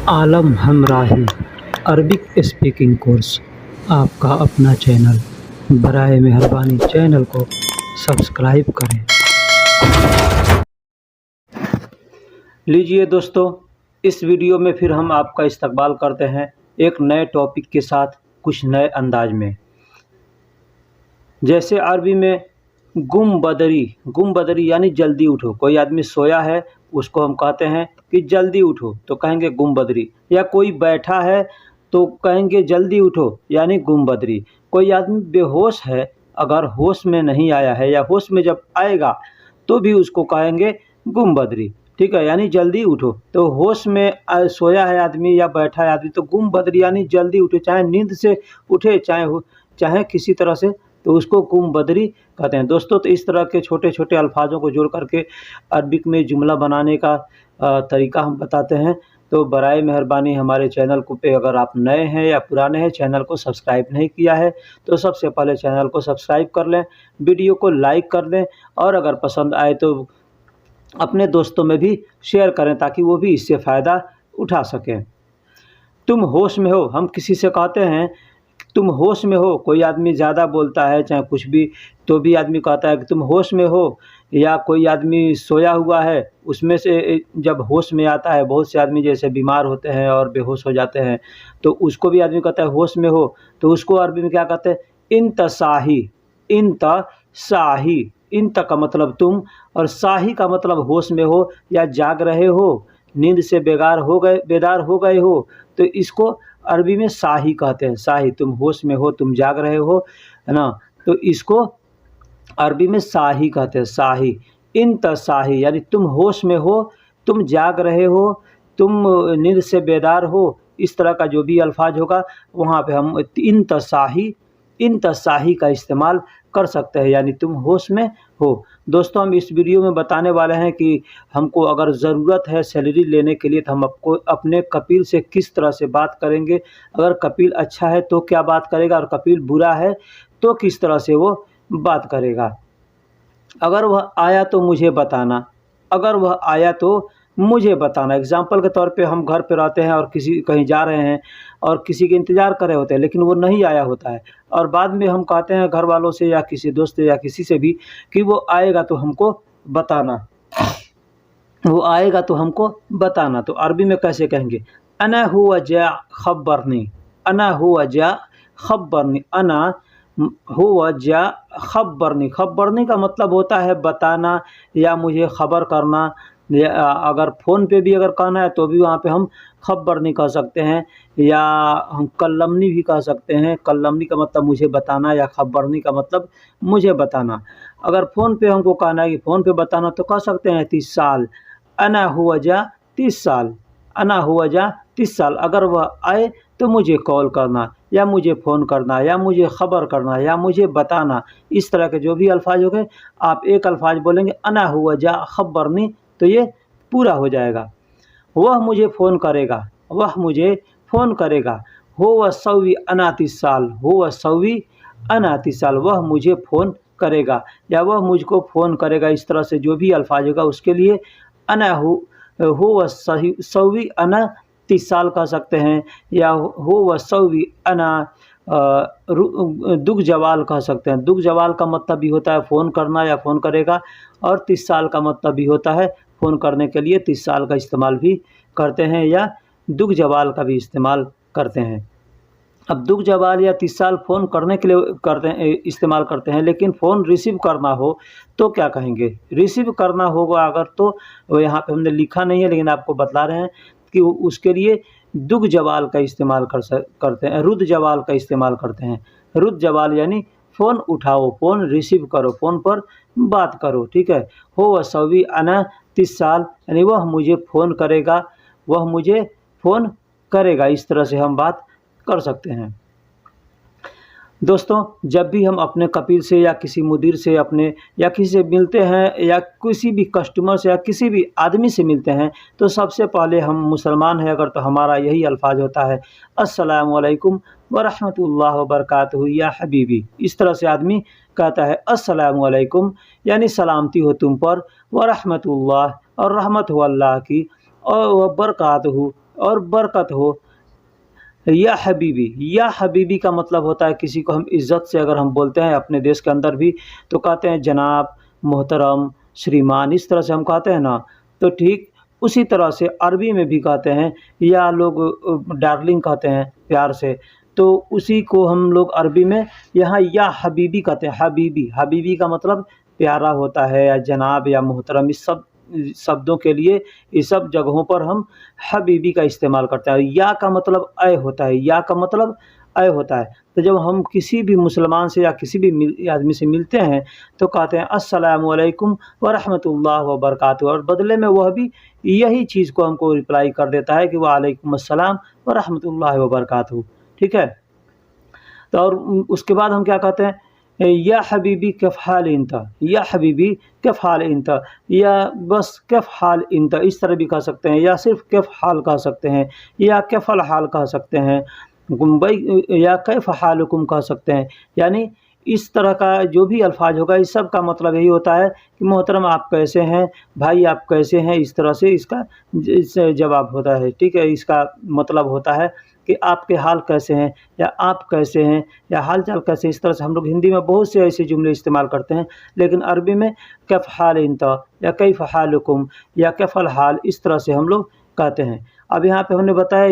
आलम हमराही Arabic speaking course आपका अपना channel. बराए मेहरबानी चैनल को सब्सक्राइब करें। लीजिए दोस्तों, इस वीडियो में फिर हम आपका इस्तकबाल करते हैं एक नए टॉपिक के साथ, कुछ नए अंदाज में। जैसे अरबी में गुम बदरी यानी जल्दी उठो। कोई आदमी सोया है, उसको हम कहते हैं कि जल्दी उठो, तो कहेंगे गुम बदरी। या कोई बैठा है तो कहेंगे जल्दी उठो यानी गुम बदरी। कोई आदमी बेहोश है, अगर होश में नहीं आया है या होश में जब आएगा तो भी उसको कहेंगे गुम बदरी। ठीक है, यानी जल्दी उठो। तो होश में सोया है आदमी या बैठा है आदमी तो गुम बदरी यानी जल्दी उठो, चाहे नींद से उठे चाहे किसी तरह से, तो उसको गुम बदरी कहते हैं। दोस्तों, तो इस तरह के छोटे छोटे अल्फाजों को जोड़ करके अरबिक में जुमला बनाने का तरीका हम बताते हैं। तो बराए मेहरबानी हमारे चैनल को पे अगर आप नए हैं या पुराने हैं, चैनल को सब्सक्राइब नहीं किया है तो सबसे पहले चैनल को सब्सक्राइब कर लें, वीडियो को लाइक कर दें और अगर पसंद आए तो अपने दोस्तों में भी शेयर करें ताकि वो भी इससे फ़ायदा उठा सकें। तुम होश में हो, हम किसी से कहते हैं तुम होश में हो। कोई आदमी ज़्यादा बोलता है चाहे कुछ भी, तो भी आदमी कहता है कि तुम होश में हो। या कोई आदमी सोया हुआ है, उसमें से जब होश में आता है, बहुत से आदमी जैसे बीमार होते हैं और बेहोश हो जाते हैं, तो उसको भी आदमी कहता है होश में हो। तो उसको अरबी में क्या कहते हैं? इंतसाही। इंतसाही, इंत का मतलब तुम और साही का मतलब होश में हो या जाग रहे हो, नींद से बेदार हो गए हो, तो इसको अरबी में साही कहते हैं। साही, तुम होश में हो, तुम जाग रहे हो, है ना, तो इसको अरबी में साही कहते हैं। साही, इंतसाही यानी तुम होश में हो, तुम जाग रहे हो, तुम नींद से बेदार हो। इस तरह का जो भी अल्फाज होगा वहाँ पे हम इंतसाही का इस्तेमाल कर सकते हैं, यानी तुम होश में हो। दोस्तों, हम इस वीडियो में बताने वाले हैं कि हमको अगर ज़रूरत है सैलरी लेने के लिए तो हम आपको अपने कपिल से किस तरह से बात करेंगे। अगर कपिल अच्छा है तो क्या बात करेगा और कपिल बुरा है तो किस तरह से वो बात करेगा। अगर वह आया तो मुझे बताना, अगर वह आया तो मुझे बताना। एग्जाम्पल के तौर पे हम घर पे रहते हैं और कहीं जा रहे हैं और किसी के इंतज़ार कर रहे होते हैं लेकिन वो नहीं आया होता है, और बाद में हम कहते हैं घर वालों से या किसी दोस्त या किसी से भी कि वो आएगा तो हमको बताना, वो आएगा तो हमको बताना। तो अरबी में कैसे कहेंगे? अना हुआ जा खब्बरनी, अना हुआ जा खब्बरनी, अना हुआ जा खब्बरनी। खब्बरनी का मतलब होता है बताना या मुझे खबर करना। या अगर फ़ोन पे भी अगर कहना है तो भी वहाँ पे हम खब्बरनी कह सकते हैं, या हम कल्लमनी भी कह सकते हैं। कल्लमनी का मतलब मुझे बताना या खब्बरनी का मतलब मुझे बताना। अगर फ़ोन पे हमको कहना है कि फ़ोन पे बताना तो कह सकते हैं 30 साल, अना हुआ जा 30 साल, अना हुआ जा 30 साल। अगर वह आए तो मुझे कॉल करना या मुझे फ़ोन करना या मुझे ख़बर करना या मुझे बताना। इस तरह के जो भी अल्फाज हो गए, आप एक अल्फाज बोलेंगे अना हुआ जा खब्बरनी तो ये पूरा हो जाएगा। वह मुझे फ़ोन करेगा, वह मुझे फ़ोन करेगा। हो व सवी अना 30 साल, व सवी अना 30 साल, वह मुझे फ़ोन करेगा या वह मुझको फ़ोन करेगा। इस तरह से जो भी अल्फाज होगा उसके लिए अना हो व सवी अना 30 साल कह सकते हैं, या हो व सवी अना दुग जवाल कह सकते हैं। दुग जवाल का मतलब भी होता है फ़ोन करना या फ़ोन करेगा, और 30 साल का मतलब भी होता है फ़ोन करने के लिए 30 साल का इस्तेमाल भी करते हैं या दुग जवाल का भी इस्तेमाल करते हैं। अब दुग जवाल या 30 साल फ़ोन करने के लिए इस्तेमाल करते हैं, लेकिन फ़ोन रिसीव करना हो तो क्या कहेंगे? रिसीव करना होगा अगर तो यहाँ पे हमने लिखा नहीं है लेकिन आपको बतला रहे हैं कि उसके लिए दुग जवाल का इस्तेमाल करते हैं, रुद जवाल का इस्तेमाल करते हैं। रुद जवाल यानी फ़ोन उठाओ, फ़ोन रिसीव करो, फ़ोन पर बात करो। ठीक है, हो व सवी अना 30 साल यानी वह मुझे फ़ोन करेगा, वह मुझे फ़ोन करेगा। इस तरह से हम बात कर सकते हैं। दोस्तों, जब भी हम अपने कपिल से या किसी मुदीर से अपने या किसी से मिलते हैं या किसी भी कस्टमर से या किसी भी आदमी से मिलते हैं तो सबसे पहले, हम मुसलमान हैं अगर, तो हमारा यही अल्फाज होता है अस्सलामु अलैकुम व रहमतुल्लाह व बरकातहू या हबीबी। इस तरह से आदमी कहता है अस्सलामु अलैकुम यानी सलामती हो तुम पर, व रहमतुल्लाह और रहमत हो अल्लाह की, और व बरकातहू और बरकत हो। या हबीबी का मतलब होता है किसी को हम इज़्ज़त से अगर हम बोलते हैं अपने देश के अंदर भी तो कहते हैं जनाब, मोहतरम, श्रीमान, इस तरह से हम कहते हैं ना। तो ठीक उसी तरह से अरबी में भी कहते हैं, या लोग डार्लिंग कहते हैं प्यार से, तो उसी को हम लोग अरबी में यहाँ या हबीबी कहते हैं। हबीबी का मतलब प्यारा होता है, या जनाब या मोहतरम, इस सब शब्दों के लिए इस सब जगहों पर हम हबीबी का इस्तेमाल करते हैं। या का मतलब ऐ होता है, या का मतलब ऐ होता है। तो जब हम किसी भी मुसलमान से या किसी भी आदमी से मिलते हैं तो कहते हैं अस्सलामु अलैकुम व रहमतुल्लाह व बरकातुहू, और बदले में वह भी यही चीज़ को हमको रिप्लाई कर देता है कि वालेकुम अस्सलाम व रहमतुल्लाह व बरकातुहू। ठीक है। तो और उसके बाद हम क्या कहते हैं, या हबीबी कैफ़ हाल इंता, या हबीबी कैफ़ हाल इंता, या बस कैफ़ हाल इंता, इस तरह भी कह सकते हैं, या सिर्फ कैफ़ हाल कह सकते हैं, या कैफ़ल हाल कह सकते हैं, गुम्बई या कैफ़ हालुकुम कह सकते हैं। यानी इस तरह का जो भी अल्फाज होगा इस सब का मतलब यही होता है कि मोहतरम आप कैसे हैं, भाई आप कैसे हैं, इस तरह से इसका जवाब होता है। ठीक है, इसका मतलब होता है कि आपके हाल कैसे हैं, या आप कैसे हैं, या हाल चाल कैसे। इस तरह से हम लोग हिंदी में बहुत से ऐसे जुमले इस्तेमाल करते हैं, लेकिन अरबी में कैफ़ हाल इंता या कैफ़ हालुकुम या कैफ़ल हाल, इस तरह से हम लोग कहते हैं। अब यहाँ पे हमने बताया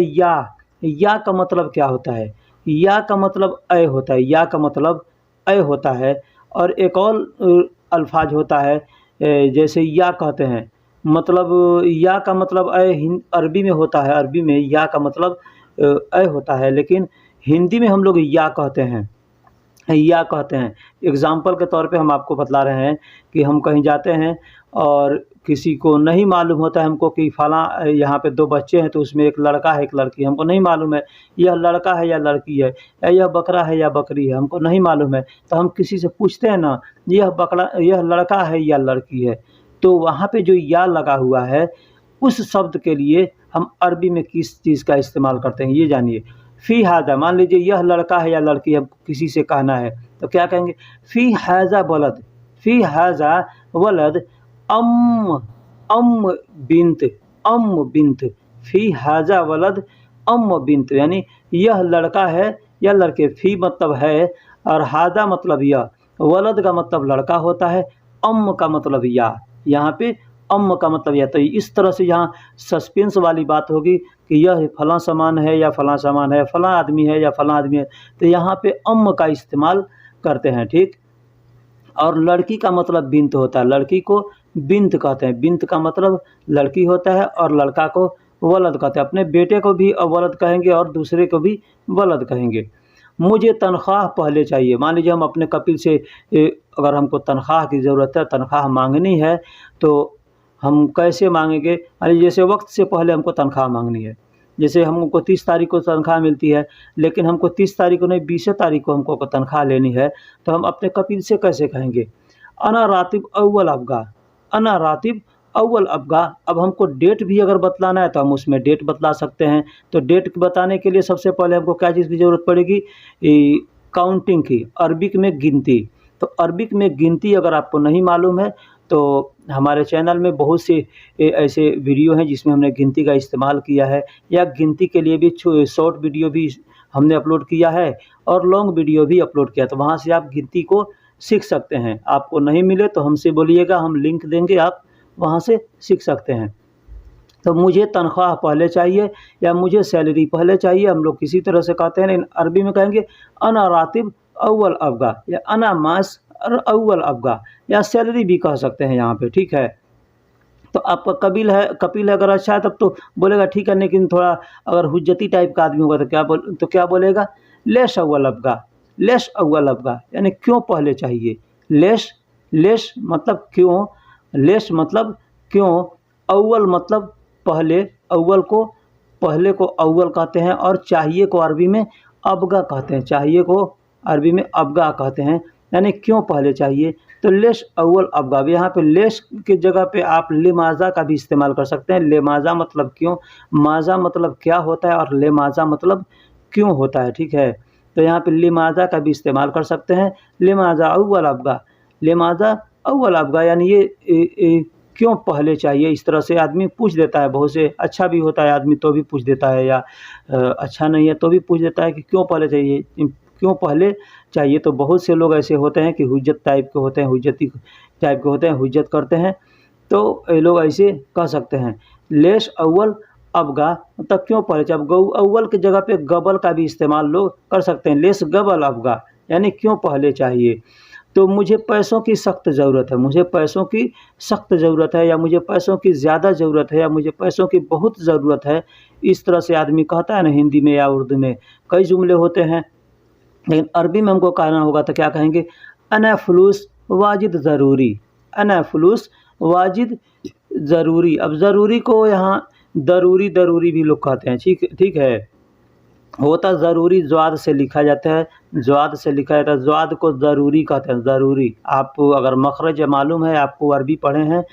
या का मतलब क्या होता है। या का मतलब ऐ होता है, या का मतलब ऐ होता है। और एक और अल्फाज होता है जैसे या कहते हैं, मतलब या का मतलब ऐ अरबी में होता है। अरबी में या का मतलब ऐ होता है, लेकिन हिंदी में हम लोग या कहते हैं। एग्ज़ाम्पल के तौर पे हम आपको बतला रहे हैं कि हम कहीं जाते हैं और किसी को नहीं मालूम होता है हमको कि फ़लाँ यहाँ पे 2 बच्चे हैं, तो उसमें एक लड़का है, एक लड़की है। हमको नहीं मालूम है यह लड़का है या लड़की है, या यह बकरा है या बकरी है, हमको नहीं मालूम है। तो हम किसी से पूछते हैं ना, यह लड़का है या लड़की है, तो वहाँ पे जो या लगा हुआ है उस शब्द के लिए हम अरबी में किस चीज़ का इस्तेमाल करते हैं ये जानिए। फ़ी हाज़ा, मान लीजिए यह लड़का है या लड़की है, किसी से कहना है तो क्या कहेंगे, फ़ी हाज़ा वलद, फ़ी हाज़ा वलद अम अम बिन्त, फ़ी हाज़ा वलद अम बिन्त, यानी यह लड़का है या लड़के। फ़ी मतलब है और हाज़ा मतलब यह, वलद का मतलब लड़का होता है, अम का मतलब या। यहाँ पे अम का मतलब यह। तो इस तरह से यहाँ सस्पेंस वाली बात होगी कि यह फलां सामान है या फलां सामान है, फलां आदमी है या फलां आदमी है, तो यहाँ पे अम का इस्तेमाल करते हैं। ठीक। और लड़की का मतलब बिन्त होता है, लड़की को बिन्त कहते हैं। बिन्त का मतलब लड़की होता है और लड़का को वलद कहते हैं। अपने बेटे को भी वलद कहेंगे और दूसरे को भी वलद कहेंगे। मुझे तनख्वाह पहले चाहिए, मान लीजिए हम अपने कपिल से अगर हमको तनख्वाह की ज़रूरत है, तनख्वाह मांगनी है, तो हम कैसे मांगेंगे। मान लीजिए जैसे वक्त से पहले हमको तनख्वाह मांगनी है, जैसे हमको 30 तारीख को तनख्वाह मिलती है, लेकिन हमको 30 तारीख को नहीं 20 तारीख को हमको तनख्वाह लेनी है, तो हम अपने कपिल से कैसे कहेंगे, अना रातिब अव्वल अबगा, अना रातिब अव्वल अबगा। अब हमको डेट भी अगर बतलाना है तो हम उसमें डेट बतला सकते हैं। तो डेट बताने के लिए सबसे पहले हमको क्या चीज़ की ज़रूरत पड़ेगी, काउंटिंग की, अरबिक में गिनती। तो अरबिक में गिनती अगर आपको नहीं मालूम है तो हमारे चैनल में बहुत से ऐसे वीडियो हैं जिसमें हमने गिनती का इस्तेमाल किया है, या गिनती के लिए भी शॉर्ट वीडियो भी हमने अपलोड किया है और लॉन्ग वीडियो भी अपलोड किया। तो वहाँ से आप गिनती को सीख सकते हैं। आपको नहीं मिले तो हमसे बोलिएगा, हम लिंक देंगे, आप वहाँ से सीख सकते हैं। तो मुझे तनख्वाह पहले चाहिए या मुझे सैलरी पहले चाहिए, हम लोग किसी तरह से कहते हैं, लेकिन अरबी में कहेंगे अना रातिब अव्वल अबगा, या अना मास अव्वल अबगा, या सैलरी भी कह सकते हैं यहाँ पे। ठीक है। तो आपका कपिल है अगर अच्छा है तब तो बोलेगा ठीक है, लेकिन थोड़ा अगर हुज्जती टाइप का आदमी होगा तो क्या बोलेगा, लेश अव्वल अबगा, लेश अव्वल अबगा, यानी क्यों पहले चाहिए। लेश मतलब क्यों, लेश मतलब क्यों, अव्वल मतलब पहले, पहले को अव्वल कहते हैं, और चाहिए को अरबी में अबगा कहते हैं, चाहिए को अरबी में अबगा कहते हैं, यानी क्यों पहले चाहिए। तो लेश अव्वल अबगा, यहाँ पे लेश की जगह पे आप लिमाज़ा का भी इस्तेमाल कर सकते हैं। लिमाज़ा मतलब क्यों, माज़ा मतलब क्या होता है, और लिमाज़ा मतलब क्यों होता है। ठीक है। तो यहाँ पे लिमाज़ा का भी इस्तेमाल कर सकते हैं। लिमाज़ा अव्वल अबगा, लिमाज़ा अव्वल अबगा, यानी ये क्यों पहले चाहिए, इस तरह से आदमी पूछ देता है। बहुत से अच्छा भी होता है आदमी तो भी पूछ देता है, या अच्छा नहीं है तो भी पूछ देता है कि क्यों पहले चाहिए, क्यों पहले चाहिए। तो बहुत से लोग ऐसे होते हैं कि हुज्जत टाइप के होते हैं, हुज्जती टाइप के होते हैं, हुज्जत करते हैं। तो ये लोग ऐसे कह सकते हैं। लेश अव्वल अबगा, मतलब क्यों पहले चाहिए। अब अव्वल की जगह पे गबल का भी इस्तेमाल लोग कर सकते हैं। लेश गबल अबगा यानी क्यों पहले चाहिए। तो मुझे पैसों की सख्त ज़रूरत है, मुझे पैसों की सख्त ज़रूरत है, या मुझे पैसों की ज़्यादा ज़रूरत है, या मुझे पैसों की बहुत ज़रूरत है। इस तरह से आदमी कहता है ना, हिंदी में या उर्दू में कई जुमले होते हैं। लेकिन अरबी में हमको कहना होगा तो क्या कहेंगे, अना फ़ुलूस वाजिद ज़रूरी, अना फ़ुलूस वाजिद ज़रूरी। अब ज़रूरी को यहाँ दरूरी दरूरी भी लोग कहते हैं, ठीक ठीक है। होता ज़रूरी ज़्वाद से लिखा जाता है, ज़्वाद से लिखा जाता है, ज़्वाद को ज़रूरी कहते हैं, ज़रूरी। आपको अगर मखरज मालूम है, आपको अरबी पढ़े हैं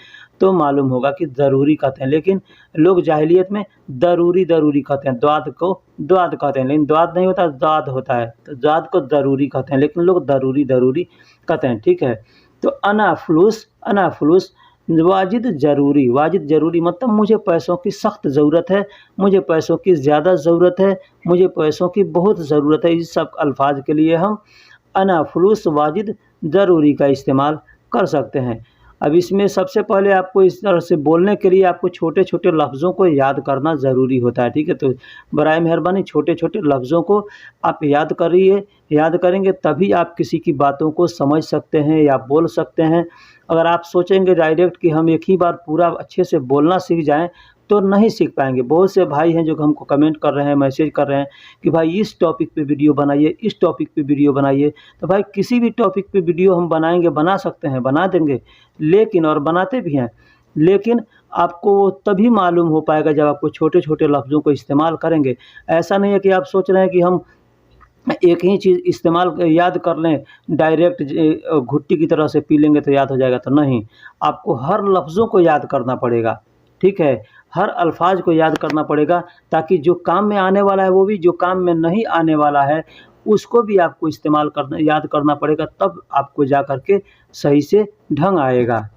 तो मालूम होगा कि ज़रूरी कहते हैं। लेकिन लोग जाहिलियत में दरूरी दरूरी कहते हैं, द्वाद को द्वाद कहते हैं, लेकिन द्वाद नहीं होता, ज़्वाद होता है। तो ज़्वाद को ज़रूरी कहते हैं, लेकिन लोग दरूरी दरूरी कहते हैं, ठीक है। तो अना फ़ुलूस वाजिद ज़रूरी, वाजिद ज़रूरी मतलब मुझे पैसों की सख्त ज़रूरत है, मुझे पैसों की ज़्यादा ज़रूरत है, मुझे पैसों की बहुत ज़रूरत है। इस सब अल्फाज के लिए हम अना फ़ुलूस वाजिद ज़रूरी का इस्तेमाल कर सकते हैं। अब इसमें सबसे पहले आपको इस तरह से बोलने के लिए आपको छोटे-छोटे लफ्ज़ों को याद करना ज़रूरी होता है, ठीक है। तो बराए मेहरबानी छोटे-छोटे लफ्ज़ों को आप याद करिए, याद करेंगे तभी आप किसी की बातों को समझ सकते हैं या बोल सकते हैं। अगर आप सोचेंगे डायरेक्ट कि हम एक ही बार पूरा अच्छे से बोलना सीख जाएँ, तो नहीं सीख पाएँगे। बहुत से भाई हैं जो हमको कमेंट कर रहे हैं, मैसेज कर रहे हैं कि भाई इस टॉपिक पे वीडियो बनाइए, इस टॉपिक पे वीडियो बनाइए। तो भाई किसी भी टॉपिक पे वीडियो हम बनाएँगे, बना सकते हैं, बना देंगे, लेकिन और बनाते भी हैं। लेकिन आपको वो तभी मालूम हो पाएगा जब आपको छोटे-छोटे लफ्ज़ों को इस्तेमाल करेंगे। ऐसा नहीं है कि आप सोच रहे हैं कि हम एक ही चीज़ इस्तेमाल याद कर लें, डायरेक्ट घुट्टी की तरह से पी लेंगे तो याद हो जाएगा, तो नहीं। आपको हर लफ्ज़ों को याद करना पड़ेगा, ठीक है। हर अल्फाज को याद करना पड़ेगा, ताकि जो काम में आने वाला है वो भी, जो काम में नहीं आने वाला है उसको भी आपको इस्तेमाल करना, याद करना पड़ेगा, तब आपको जा कर के सही से ढंग आएगा।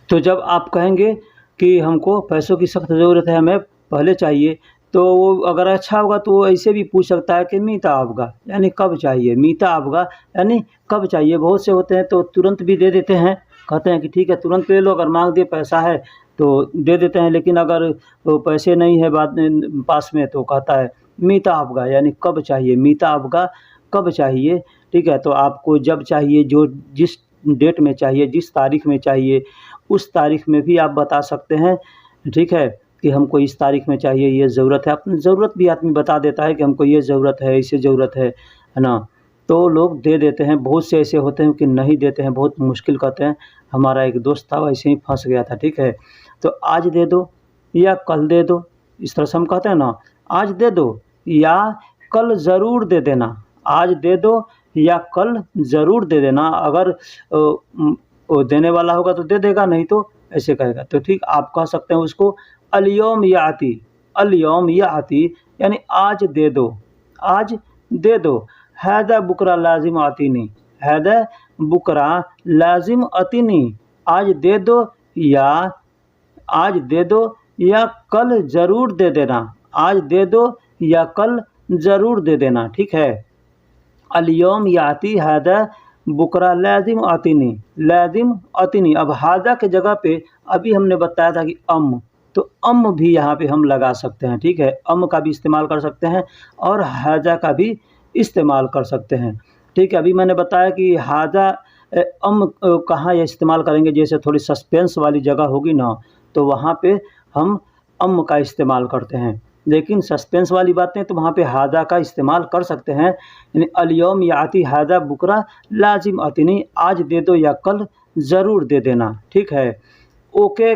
तो जब आप कहेंगे कि हमको पैसों की सख्त ज़रूरत है, हमें पहले चाहिए, तो वो अगर अच्छा होगा तो वो ऐसे भी पूछ सकता है कि मीता आपका, यानी कब चाहिए। मीता आपका यानी कब चाहिए। बहुत से होते हैं तो तुरंत भी दे देते हैं, कहते हैं कि ठीक है तुरंत ले लो, अगर मांग दे पैसा है तो दे देते हैं। लेकिन अगर वो पैसे नहीं है बाद में पास में, तो कहता है मीता आपका, यानी कब चाहिए, मीता आपका कब चाहिए, ठीक है। तो आपको जब चाहिए, जो जिस डेट में चाहिए, जिस तारीख में चाहिए, उस तारीख में भी आप बता सकते हैं, ठीक है, कि हमको इस तारीख में चाहिए, ये ज़रूरत है। अपनी ज़रूरत भी आदमी बता देता है कि हमको ये ज़रूरत है, इसे ज़रूरत है ना। तो लोग दे देते हैं। बहुत से ऐसे होते हैं कि नहीं देते हैं, बहुत मुश्किल करते हैं। हमारा एक दोस्त था, वैसे ही फँस गया था, ठीक है। तो आज दे दो या कल दे दो, इस तरह से हम कहते हैं ना, आज दे दो या कल ज़रूर दे देना, आज दे दो या कल ज़रूर दे देना। अगर वो देने वाला होगा तो दे देगा, नहीं तो ऐसे कहेगा। तो ठीक आप कह सकते हैं उसको अल-यौम याती, अल-यौम याती यानी आज दे दो, आज दे दो। हैदा बुकरा लाज़िम आतीनी, हैदा बुकरा लाज़िम आतीनी, आज दे दो या आज दे दो या कल ज़रूर दे देना, आज दे दो या कल ज़रूर दे देना, ठीक है। अल-यौम याती हैदा बुकरा लाज़िम आतीनी, लाज़िम आतीनी। अब हादा के जगह पे अभी हमने बताया था कि तो भी यहाँ पे हम लगा सकते हैं, ठीक है। का भी इस्तेमाल कर सकते हैं और हाजा का भी इस्तेमाल कर सकते हैं, ठीक है। अभी मैंने बताया कि हाजा कहाँ ये इस्तेमाल करेंगे, जैसे थोड़ी सस्पेंस वाली जगह होगी ना, तो वहाँ पे हम का इस्तेमाल करते हैं। लेकिन सस्पेंस वाली बातें तो वहाँ पे हादा का इस्तेमाल कर सकते हैं, यानी अल-यौम याती हादा बुकरा लाज़िम आतीनी, आज दे दो या कल ज़रूर दे देना, ठीक है। ओके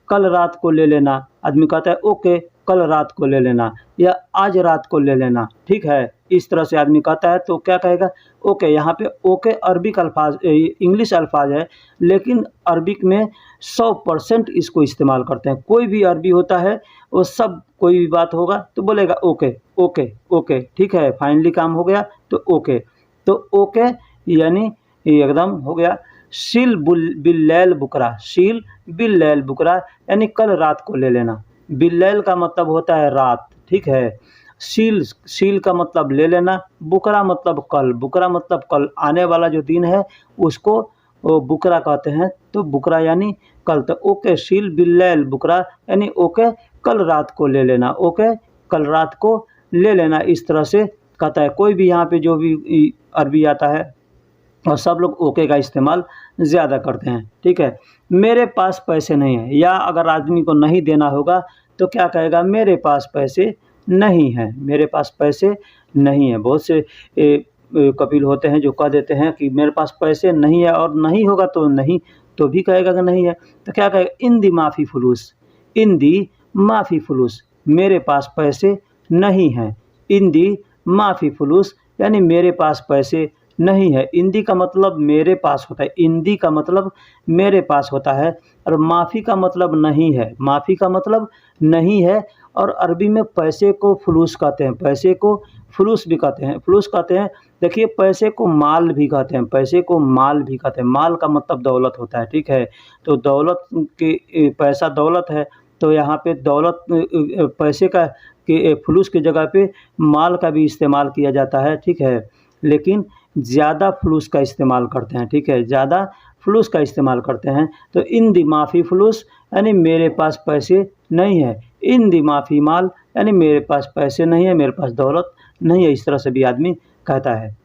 कल रात को ले लेना, आदमी कहता है ओके कल रात को ले लेना या आज रात को ले लेना, ठीक है। इस तरह से आदमी कहता है तो क्या कहेगा, ओके। यहाँ पे ओके अरबिक अल्फाज, इंग्लिश अल्फाज है, लेकिन अरबिक में 100% इसको इस्तेमाल करते हैं। कोई भी अरबी होता है वो सब, कोई भी बात होगा तो बोलेगा ओके ओके ओके, ठीक है। फाइनली काम हो गया तो ओके, तो ओके यानी एकदम हो गया। शील बिल्लैल बुकरा, शील बिल्लैल बुकरा यानी कल रात को ले लेना। बिल्लैल का मतलब होता है रात, ठीक है। शील, शील का मतलब ले लेना, बुकरा मतलब कल, बुकरा मतलब कल आने वाला जो दिन है उसको वो बुकरा कहते हैं, तो बुकरा यानी कल। तो ओके शील बिल्लैल बुकरा यानी ओके कल रात को ले लेना, ओके कल रात को ले लेना, इस तरह से कहता है। कोई भी यहाँ पे जो भी अरबी आता है और सब लोग ओके का इस्तेमाल ज़्यादा करते हैं, ठीक है। मेरे पास पैसे नहीं हैं, या अगर आदमी को नहीं देना होगा तो क्या कहेगा, मेरे पास पैसे नहीं हैं, मेरे पास पैसे नहीं हैं। बहुत से कपिल होते हैं जो कह देते हैं कि मेरे पास पैसे नहीं है, और नहीं होगा तो नहीं, तो भी कहेगा कि नहीं है। तो क्या कहेगा, इंदी माफ़ी फुलूस, इंदी माफ़ी फुलूस, मेरे पास पैसे नहीं हैं। इंदी माफ़ी फुलूस यानी मेरे पास पैसे नहीं है। इंदी का मतलब मेरे पास होता है, इंदी का मतलब मेरे पास होता है, और माफ़ी का मतलब नहीं है, माफ़ी का मतलब नहीं है। और अरबी में पैसे को फुलूस कहते हैं, पैसे को फुलूस भी कहते हैं, फुलूस कहते हैं। देखिए पैसे को माल भी कहते हैं, पैसे को माल भी कहते हैं, माल का मतलब दौलत होता है, ठीक है। तो दौलत के पैसा दौलत है, तो यहाँ पे दौलत पैसे का के फुलूस की जगह पे माल का भी इस्तेमाल किया जाता है, ठीक है। लेकिन ज़्यादा फुलूस का इस्तेमाल करते हैं, ठीक है, ज़्यादा फुलूस का इस्तेमाल करते हैं। तो इन दिमाफ़ी फुलूस यानी मेरे पास पैसे नहीं है, इन दिमाफ़ी माल यानी मेरे पास पैसे नहीं है, मेरे पास दौलत नहीं है, इस तरह से भी आदमी कहता है।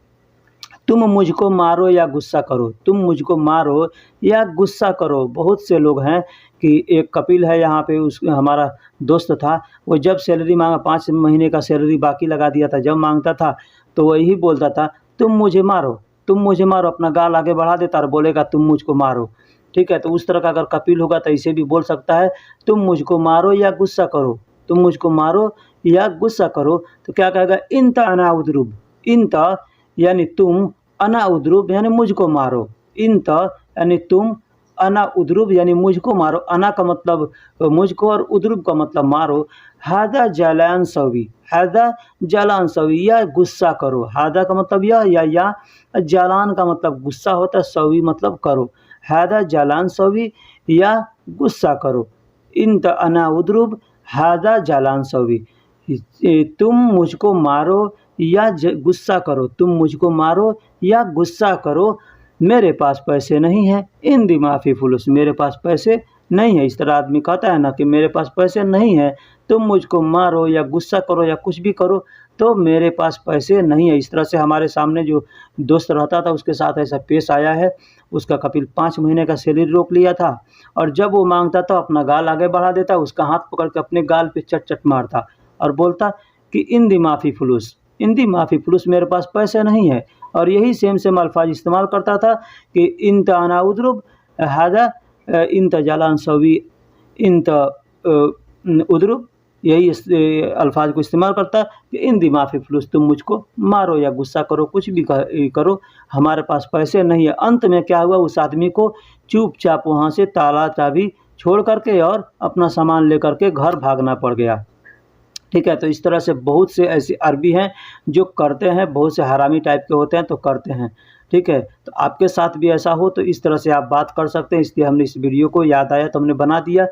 तुम मुझको मारो या गुस्सा करो, तुम मुझको मारो या गुस्सा करो। बहुत से लोग हैं कि एक कपिल है यहाँ पे, उस हमारा दोस्त था, वो जब सैलरी मांगा 5 महीने का सैलरी बाकी लगा दिया था, जब मांगता था तो वही बोलता था तुम मुझे मारो, तुम मुझे मारो, अपना गाल आगे बढ़ा देता और बोलेगा तुम मुझको मारो, ठीक है। तो उस तरह का अगर कपिल होगा तो इसे भी बोल सकता है तुम मुझको मारो या गुस्सा करो, तुम मुझको मारो या गुस्सा करो। तो क्या कहेगा, इंत अना उद्रुब, इंत यानी तुम, अना उद्रुब यानी मुझको मारो, इंत यानी तुम, अना उद्रुब यानी मुझको मारो। अना का मतलब मुझको और उद्रुब का मतलब मारो। हादा जालान सवी, हादा जालान सवी या गुस्सा करो, हादा का मतलब यह या जालान का मतलब गुस्सा होता है, सवी मतलब करो। हादा जालान सवी या गुस्सा करो। इंत अना उद्रुब हादा जालान सवी, तुम मुझको मारो या गुस्सा करो, तुम मुझको मारो या गुस्सा करो। मेरे पास पैसे नहीं हैं, इन दिमाफ़ी फुलूस, मेरे पास पैसे नहीं है। इस तरह आदमी कहता है ना कि मेरे पास पैसे नहीं है, तुम मुझको मारो या गुस्सा करो या कुछ भी करो, तो मेरे पास पैसे नहीं है। इस तरह से हमारे सामने जो दोस्त रहता था उसके साथ ऐसा पेश आया है। उसका कपिल 5 महीने का सैलरी रोक लिया था, और जब वो मांगता था अपना गाल आगे बढ़ा देता, उसका हाथ पकड़ के अपने गाल पे चट चट मारता और बोलता कि इन दिमाफ़ी फुलूस, इन दिमाफ़ी फुलूस, मेरे पास पैसे नहीं है। और यही सेम अल्फाज इस्तेमाल करता था कि इंत अना उद्रुब हादा इंत जालान सवी इंत उद्रुब, यही अल्फाज को इस्तेमाल करता कि इन दिमाफ़ी फुलूस, तुम मुझको मारो या गुस्सा करो, कुछ भी करो, हमारे पास पैसे नहीं है। अंत में क्या हुआ, उस आदमी को चुपचाप वहाँ से ताला चाबी छोड़ करके और अपना सामान लेकर के घर भागना पड़ गया, ठीक है। तो इस तरह से बहुत से ऐसे अरबी हैं जो करते हैं, बहुत से हरामी टाइप के होते हैं तो करते हैं, ठीक है। तो आपके साथ भी ऐसा हो तो इस तरह से आप बात कर सकते हैं। इसलिए हमने इस वीडियो को याद आया तो हमने बना दिया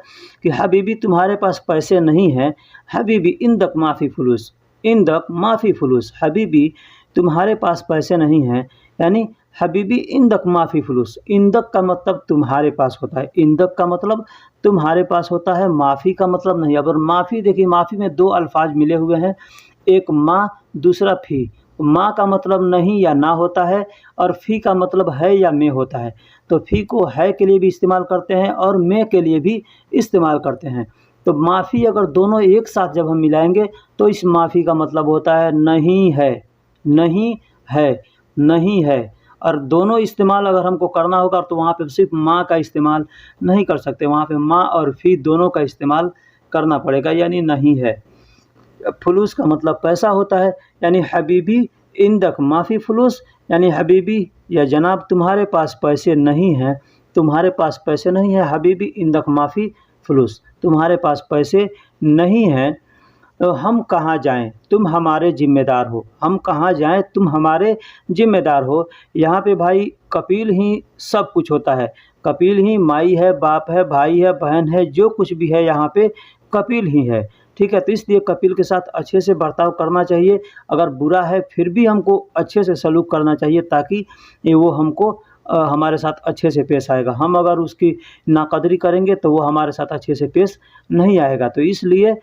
कि हबीबी तुम्हारे पास पैसे नहीं हैं, हबीबी इंदक माफ़ी फुलूस, इंदक माफ़ी फुलूस, हबीबी तुम्हारे पास पैसे नहीं हैं, यानी हबीबी इंदक माफ़ी फुलूस। इंदक का मतलब तुम्हारे पास होता है, इंदक का मतलब तुम्हारे पास होता है, माफ़ी का मतलब नहीं। अगर माफ़ी, देखिए माफ़ी में 2 अल्फाज मिले हुए हैं, एक माँ, दूसरा फ़ी। माँ का मतलब नहीं या ना होता है, और फ़ी का मतलब है या में होता है। तो फ़ी को है के लिए भी इस्तेमाल करते हैं और में के लिए भी इस्तेमाल करते हैं। तो माफ़ी अगर दोनों एक साथ जब हम मिलाएंगे तो इस माफ़ी का मतलब होता है नहीं है, नहीं है, नहीं है। और दोनों इस्तेमाल अगर हमको करना होगा तो वहाँ पे सिर्फ माँ का इस्तेमाल नहीं कर सकते, वहाँ पे माँ और फ़ी दोनों का इस्तेमाल करना पड़ेगा, यानी नहीं है। फुलूस का मतलब पैसा होता है, यानी हबीबी इंदक माफ़ी फुलूस, यानी हबीबी या जनाब तुम्हारे पास पैसे नहीं हैं, तुम्हारे पास पैसे नहीं है, हबीबी इंदक माफ़ी फुलूस, तुम्हारे पास पैसे नहीं हैं। हम कहाँ जाएँ, तुम हमारे ज़िम्मेदार हो। हम कहाँ जाएँ, तुम हमारे ज़िम्मेदार हो। यहाँ पे भाई कपिल ही सब कुछ होता है। कपिल ही माई है, बाप है, भाई है, बहन है, जो कुछ भी है यहाँ पे कपिल ही है। ठीक है? तो इसलिए कपिल के साथ अच्छे से बर्ताव करना चाहिए। अगर बुरा है फिर भी हमको अच्छे से सलूक करना चाहिए, ताकि ये वो हमको हमारे साथ अच्छे से पेश आएगा। हम अगर उसकी नाकदरी करेंगे तो वो हमारे साथ अच्छे से पेश नहीं आएगा। तो इसलिए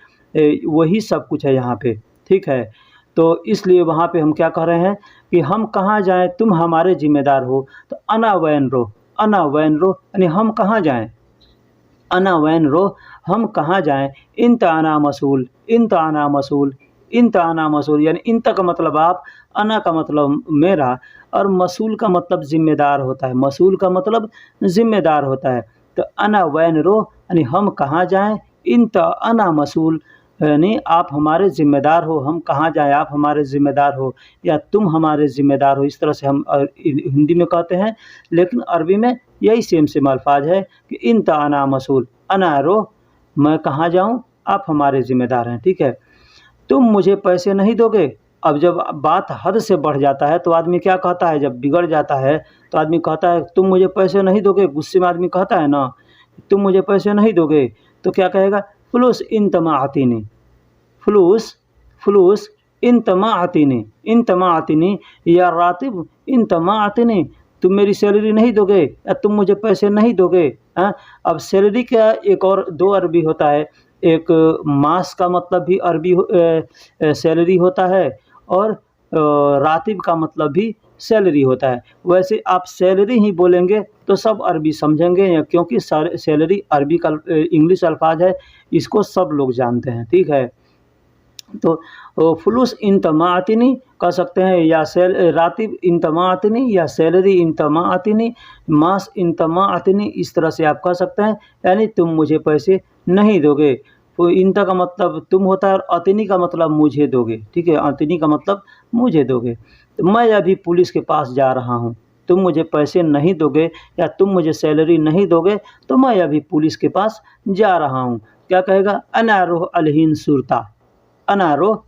वही सब कुछ है यहाँ पे। ठीक है? तो इसलिए वहाँ पे हम क्या कह रहे हैं कि हम कहाँ जाएँ, तुम हमारे ज़िम्मेदार हो। तो अना वैन रो, अना वैन रो यानी हम कहाँ जाएँ। अना वैन रो, हम कहाँ जाएँ। इंत अना मसूल, इंत अना मसूल, इंत अना मसूल यानी इंत का मतलब आप, अना का मतलब मेरा, और मसूल का मतलब ज़िम्मेदार होता है। मसूल का मतलब ज़िम्मेदार होता है। तो अना वैन रो यानी हम कहाँ जाएँ, इंत अना मसूल यानी आप हमारे ज़िम्मेदार हो। हम कहाँ जाएँ, आप हमारे ज़िम्मेदार हो, या तुम हमारे ज़िम्मेदार हो। इस तरह से हम हिंदी में कहते हैं, लेकिन अरबी में यही सेम अल्फाज है कि इंत अना मसूल, अना रो मैं कहाँ जाऊँ, आप हमारे ज़िम्मेदार हैं। ठीक है? तुम मुझे पैसे नहीं दोगे। अब जब बात हद से बढ़ जाता है तो आदमी क्या कहता है, जब बिगड़ जाता है तो आदमी कहता है तुम मुझे पैसे नहीं दोगे। गुस्से में आदमी कहता है ना, तुम मुझे पैसे नहीं दोगे, तो क्या कहेगा, फ़ुलूस इन तमाअतीनी, फ़ुलूस फ़ुलूस इन तमाअतीनी, इन तमाअतीनी या रातिब इन तमाअतीनी, तुम मेरी सैलरी नहीं दोगे या तुम मुझे पैसे नहीं दोगे। हाँ, अब सैलरी का एक और दो अरबी होता है। एक मास का मतलब भी अरबी सैलरी होता है, और रातिब का मतलब भी सैलरी होता है। वैसे आप सैलरी ही बोलेंगे तो सब अरबी समझेंगे, या क्योंकि सैलरी अरबी का इंग्लिश अल्फाज है, इसको सब लोग जानते हैं। ठीक है? तो फ़ुलूस इन तमाअतीनी कह सकते हैं, या रातिब इन तमाअतीनी, या सैलरी इन तमाअतीनी, मास इन तमाअतीनी, इस तरह से आप कह सकते हैं। यानी तुम मुझे पैसे नहीं दोगे। तो इंता का मतलब तुम होता है, और अतिनी का मतलब मुझे दोगे। ठीक है? अतिनी का मतलब मुझे दोगे। तो मैं अभी पुलिस के पास जा रहा हूँ। तुम मुझे पैसे नहीं दोगे या तुम मुझे सैलरी नहीं दोगे, तो मैं अभी पुलिस के पास जा रहा हूँ। क्या कहेगा, अना रोह अलहीन सुरता, अनारोह,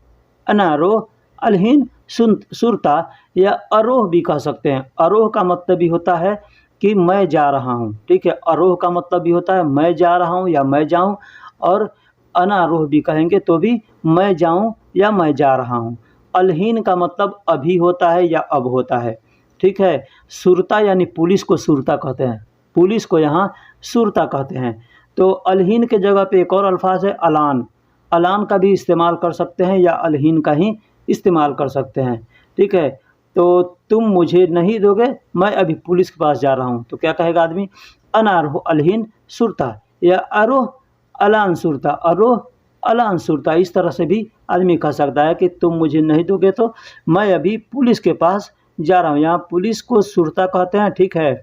अनारोह अलहीन सुरता, या अरोह भी कह सकते हैं। अरोह का मतलब भी होता है कि मैं जा रहा हूँ। ठीक है? अरोह का मतलब भी होता है मैं जा रहा हूँ या मैं जाऊँ, और अनारोह भी कहेंगे तो भी मैं जाऊँ या मैं जा रहा हूँ। अलहीन का मतलब अभी होता है या अब होता है। ठीक है? सुरता यानी पुलिस को सुरता कहते हैं, पुलिस को यहाँ सुरता कहते हैं। तो अलहीन के जगह पे एक और अल्फाज है अलान। अलान का भी इस्तेमाल कर सकते हैं, या अलहीन का ही इस्तेमाल कर सकते हैं। ठीक है? तो तुम मुझे नहीं दोगे, मैं अभी पुलिस के पास जा रहा हूँ। तो क्या कहेगा आदमी, अनारोह अलहीन सुरता, या अरोह अलान सुरता, अरोह अलान सुरता। इस तरह से भी आदमी कह सकता है कि तुम मुझे नहीं दोगे तो मैं अभी पुलिस के पास जा रहा हूँ। यहाँ पुलिस को सुरता कहते हैं। ठीक है?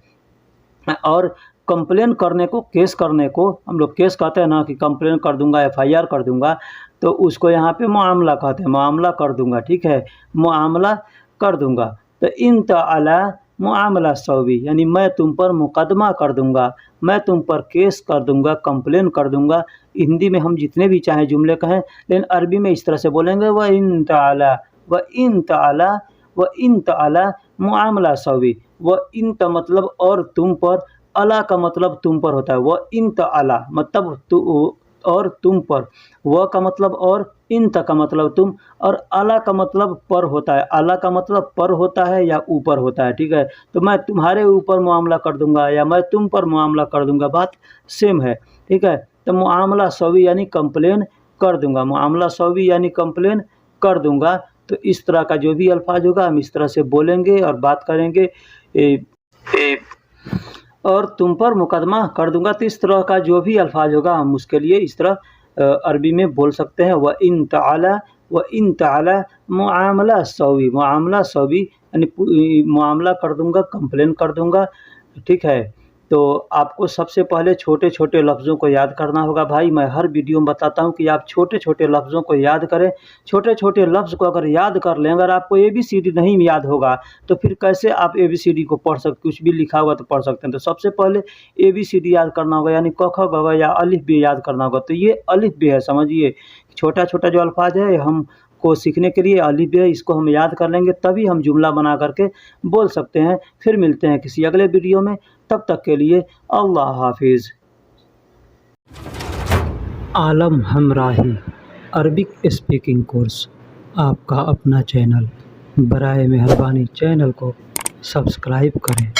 और कंप्लेन करने को, केस करने को हम लोग केस कहते हैं ना, कि कंप्लेन कर दूंगा, एफआईआर कर दूंगा, तो उसको यहाँ पे मामला कहते हैं, मामला कर दूंगा। ठीक है? मामला कर दूंगा। तो इन तला मामला सौवी यानी मैं तुम पर मुकदमा कर दूंगा, मैं तुम पर केस कर दूंगा, कंप्लेन कर दूंगा। हिंदी में हम जितने भी चाहें जुमले कहें, लेकिन अरबी में इस तरह से बोलेंगे, व इन तला, व इन तला, व इन तला मामला सौवी। व इन मतलब और तुम पर, अला का मतलब तुम पर होता है। व इन अला मतलब तु और तुम पर, व का मतलब और, इन का मतलब तुम, और अला का मतलब पर होता है। अला का मतलब पर होता है या ऊपर होता है। ठीक है? तो मैं तुम्हारे ऊपर मामला कर दूंगा या मैं तुम पर मामला कर दूंगा, बात सेम है। ठीक है? तो मामला सवी यानी कंप्लेन कर दूंगा, मामला सवी यानी कंप्लेन कर दूंगा। तो इस तरह का जो भी अल्फाज होगा हम इस तरह से बोलेंगे और बात करेंगे। और तुम पर मुकदमा कर दूंगा। तो इस तरह का जो भी अल्फाज होगा हम उसके लिए इस तरह अरबी में बोल सकते हैं, व इन ताला मुआमला सौवी, मुआमला सौवी यानी मामला कर दूंगा, कंप्लेन कर दूंगा। ठीक है? तो आपको सबसे पहले छोटे-छोटे लफ्ज़ों को याद करना होगा भाई। मैं हर वीडियो में बताता हूँ कि आप छोटे-छोटे लफ्ज़ों को याद करें। छोटे-छोटे लफ्ज़ को अगर याद कर लें, अगर आपको एबीसीडी नहीं याद होगा, तो फिर कैसे आप एबीसीडी को पढ़ सकते, कुछ भी लिखा हुआ तो पढ़ सकते हैं। तो सबसे पहले एबीसीडी याद करना होगा, यानी क, ख, ग, घ या अलिफ बे याद करना होगा। तो ये अलिफ बे है, समझिए। छोटा-छोटा जो अल्फ़ाज़ है हमको सीखने के लिए अलिफ बे है, इसको हम याद कर लेंगे तभी हम जुमला बना कर के बोल सकते हैं। फिर मिलते हैं किसी अगले वीडियो में, तब तक के लिए अल्लाह हाफ़िज़। आलम हमराही अरबिक स्पीकिंग कोर्स, आपका अपना चैनल। बराए मेहरबानी चैनल को सब्सक्राइब करें।